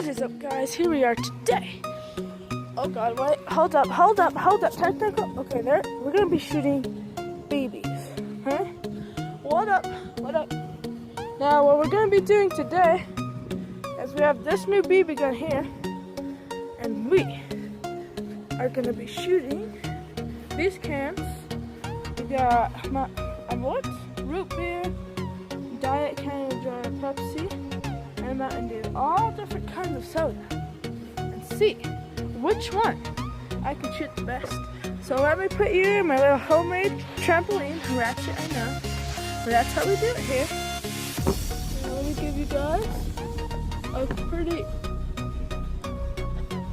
What is up, guys? Here we are today. Oh god, wait, hold up, technical. Okay, there, we're gonna be shooting babies, huh? What up? Now, what we're gonna be doing today is we have this new BB gun here, and we are gonna be shooting these cans. We got what? Root beer, Diet Canada Dry Pepsi, and Mountain Dew, all different kinds of soda, and see which one I can shoot the best. So let me put you in my little homemade trampoline ratchet, I know, but that's how we do it here. Now let me give you guys a pretty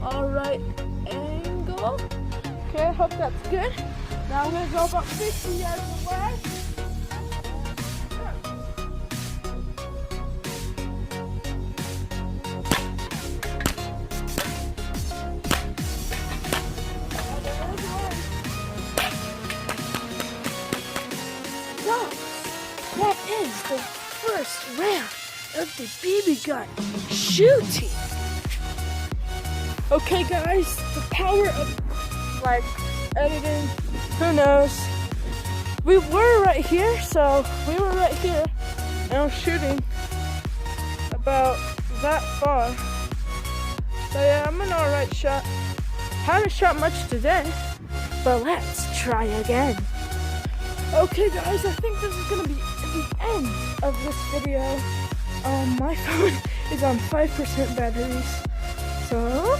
alright angle. Okay, I hope that's good. Now I'm gonna go about 50 yards away. That is the first round of the BB gun shooting. Okay guys, the power of like editing, who knows. We were right here, and I'm shooting about that far. So yeah, I'm an alright shot. Haven't shot much today, but let's try again. Okay guys, I think this is gonna be the end of this video. My phone is on 5% batteries, so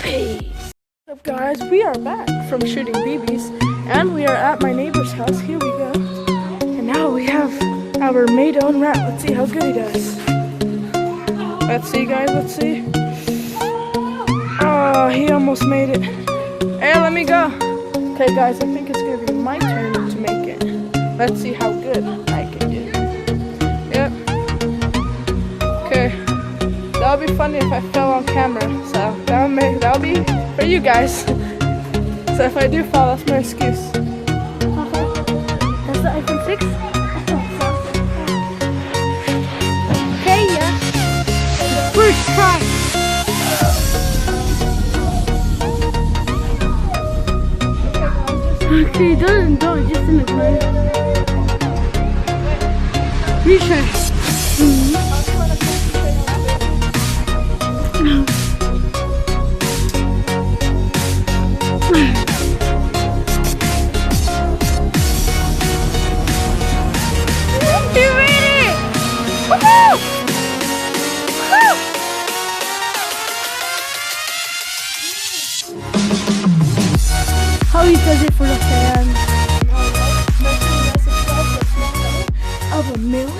peace. What's up guys, we are back from shooting BBs, and we are at my neighbor's house. Here we go. And now we have our made-own rat. Let's see how good he does. Let's see guys, let's see. Oh, he almost made it. Hey, let me go. Okay guys, I think it's gonna be my turn to make it. Let's see how good I can do. Yep. Okay. That'll be funny if I fell on camera. So that'll be for you guys. So if I do fall, that's my excuse. That's the iPhone 6? Okay, yeah. First try. Okay, don't, just in the corner. Retry. You made it! Woohoo! Woo! How he does it for the fans. Of a milk.